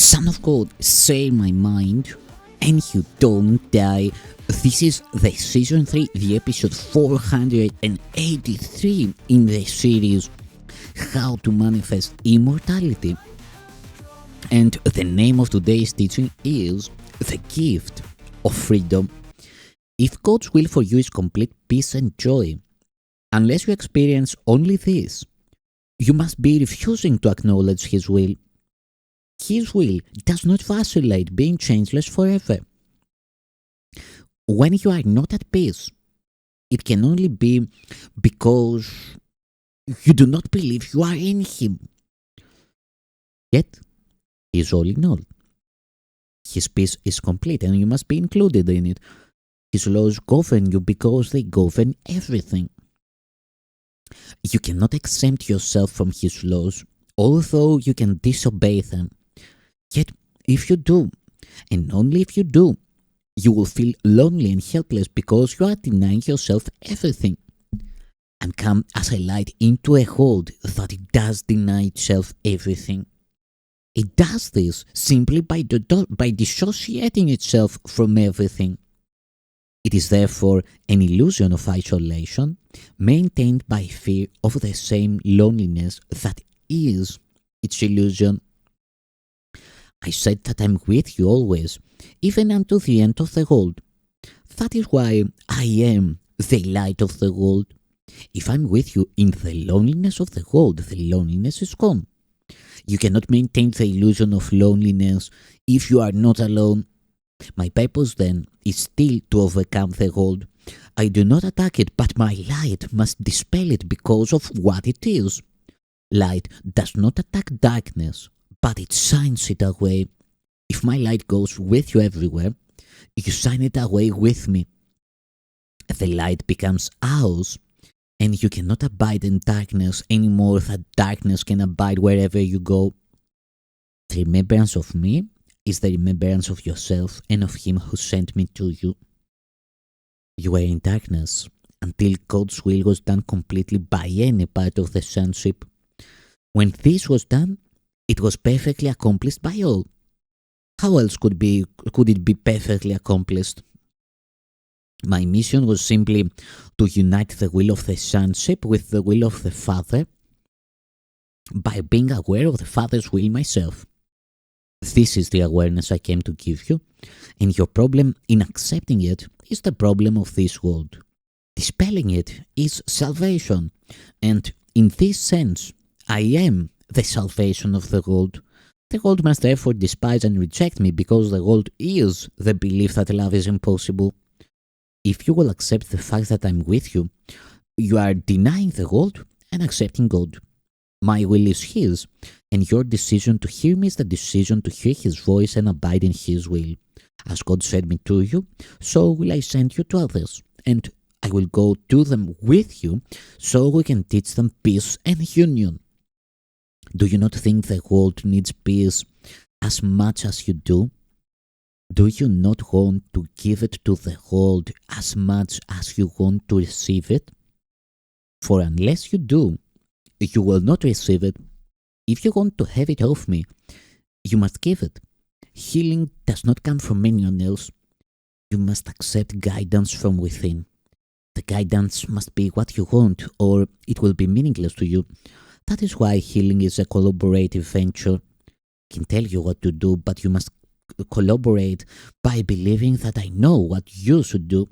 Son of God, say my mind, and you don't die. This is the Season 3, the episode 483 in the series How to Manifest Immortality. And the name of today's teaching is The Gift of Freedom. If God's will for you is complete peace and joy, unless you experience only this, you must be refusing to acknowledge His will. His will does not vacillate, being changeless forever. When you are not at peace, it can only be because you do not believe you are in Him. Yet, He is all in all. His peace is complete and you must be included in it. His laws govern you because they govern everything. You cannot exempt yourself from His laws, although you can disobey them. Yet, if you do, and only if you do, you will feel lonely and helpless because you are denying yourself everything, and come as a light into a world that it does deny itself everything. It does this simply by dissociating itself from everything. It is therefore an illusion of isolation, maintained by fear of the same loneliness that is its illusion. I said that I'm with you always, even unto the end of the world. That is why I am the light of the world. If I'm with you in the loneliness of the world, the loneliness is gone. You cannot maintain the illusion of loneliness if you are not alone. My purpose then is still to overcome the world. I do not attack it, but my light must dispel it because of what it is. Light does not attack darkness, but it shines it away. If my light goes with you everywhere, you shine it away with me. The light becomes ours, and you cannot abide in darkness any more than darkness can abide wherever you go. The remembrance of me is the remembrance of yourself and of Him who sent me to you. You were in darkness until God's will was done completely by any part of the sonship. When this was done, it was perfectly accomplished by all. How else could it be perfectly accomplished? My mission was simply to unite the will of the sonship with the will of the Father by being aware of the Father's will myself. This is the awareness I came to give you, and your problem in accepting it is the problem of this world. Dispelling it is salvation, and in this sense, I am the salvation of the world. The world must therefore despise and reject me because the world is the belief that love is impossible. If you will accept the fact that I'm with you, you are denying the world and accepting God. My will is His, and your decision to hear me is the decision to hear His voice and abide in His will. As God sent me to you, so will I send you to others, and I will go to them with you so we can teach them peace and union. Do you not think the world needs peace as much as you do? Do you not want to give it to the world as much as you want to receive it? For unless you do, you will not receive it. If you want to have it off me, you must give it. Healing does not come from anyone else. You must accept guidance from within. The guidance must be what you want, or it will be meaningless to you. That is why healing is a collaborative venture. I can tell you what to do, but you must collaborate by believing that I know what you should do.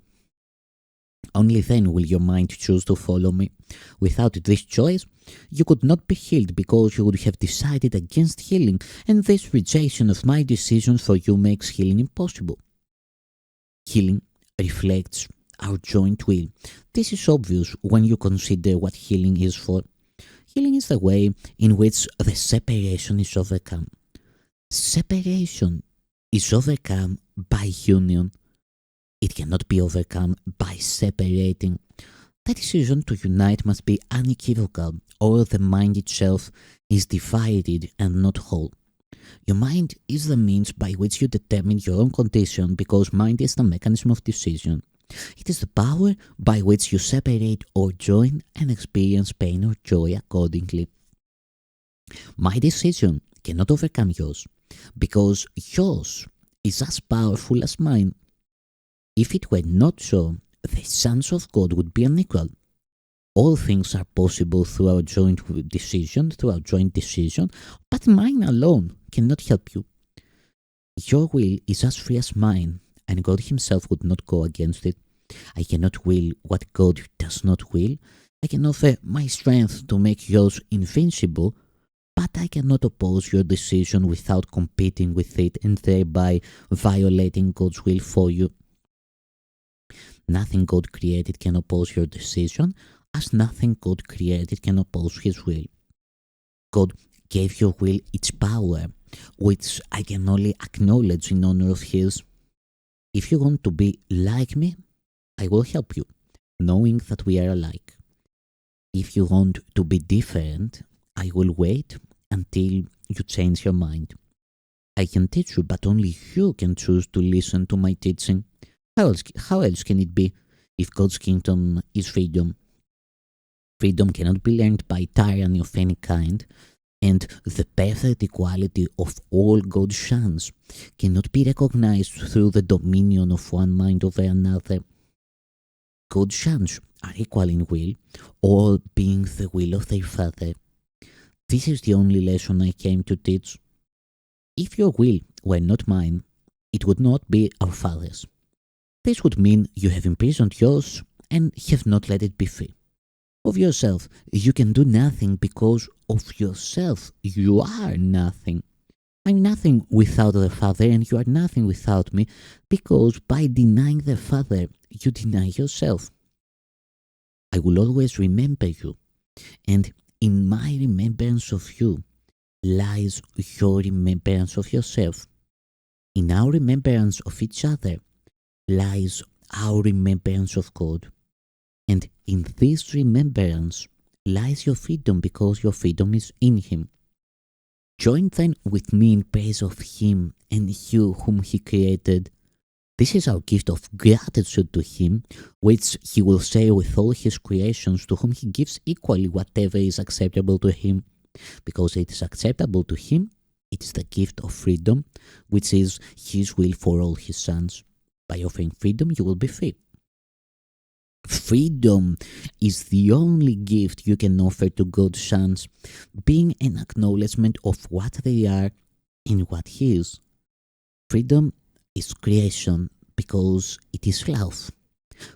Only then will your mind choose to follow me. Without this choice, you could not be healed because you would have decided against healing, and this rejection of my decision for you makes healing impossible. Healing reflects our joint will. This is obvious when you consider what healing is for. Healing is the way in which the separation is overcome. Separation is overcome by union. It cannot be overcome by separating. The decision to unite must be unequivocal, or the mind itself is divided and not whole. Your mind is the means by which you determine your own condition because mind is the mechanism of decision. It is the power by which you separate or join and experience pain or joy accordingly. My decision cannot overcome yours. because yours is as powerful as mine. If it were not so, the sons of God would be unequal. All things are possible through our joint decision, but mine alone cannot help you. Your will is as free as mine, and God Himself would not go against it. I cannot will what God does not will. I can offer my strength to make yours invincible, but I cannot oppose your decision without competing with it and thereby violating God's will for you. Nothing God created can oppose your decision, as nothing God created can oppose His will. God gave your will its power, which I can only acknowledge in honor of His. If you want to be like me, I will help you, knowing that we are alike. If you want to be different, I will wait until you change your mind. I can teach you, but only you can choose to listen to my teaching. How else can it be if God's kingdom is freedom? Freedom cannot be learned by tyranny of any kind, and the perfect equality of all God's sons cannot be recognized through the dominion of one mind over another. God's sons are equal in will, all being the will of their Father. This is the only lesson I came to teach. If your will were not mine, it would not be our Father's. This would mean you have imprisoned yours and have not let it be free. Of yourself, you can do nothing because of yourself. You are nothing. I'm nothing without the Father, and you are nothing without me, because by denying the Father, you deny yourself. I will always remember you, and in my remembrance of you lies your remembrance of yourself. In our remembrance of each other lies our remembrance of God. And in this remembrance lies your freedom, because your freedom is in Him. Join then with me in praise of Him and you whom He created. This is our gift of gratitude to Him, which He will share with all His creations, to whom He gives equally whatever is acceptable to Him. Because it is acceptable to Him, it is the gift of freedom, which is His will for all His sons. By offering freedom, you will be free. Freedom is the only gift you can offer to God's sons, being an acknowledgement of what they are and what He is. Freedom is creation, because it is love.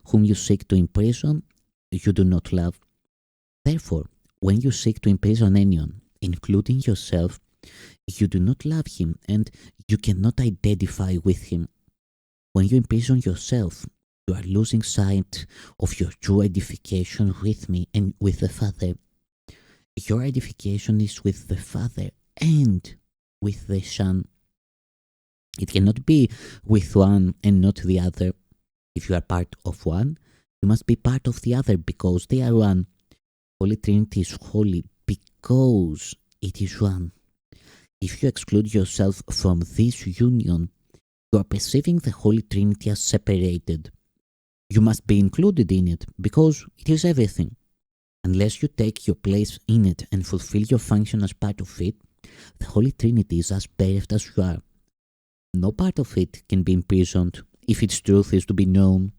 Whom you seek to imprison, you do not love. Therefore, when you seek to imprison anyone, including yourself, you do not love him, and you cannot identify with him. When you imprison yourself, you are losing sight of your true edification with me and with the Father. Your edification is with the Father and with the Son. It cannot be with one and not the other. If you are part of one, you must be part of the other, because they are one. Holy Trinity is holy because it is one. If you exclude yourself from this union, you are perceiving the Holy Trinity as separated. You must be included in it, because it is everything. Unless you take your place in it and fulfill your function as part of it, the Holy Trinity is as bereft as you are. No part of it can be imprisoned if its truth is to be known.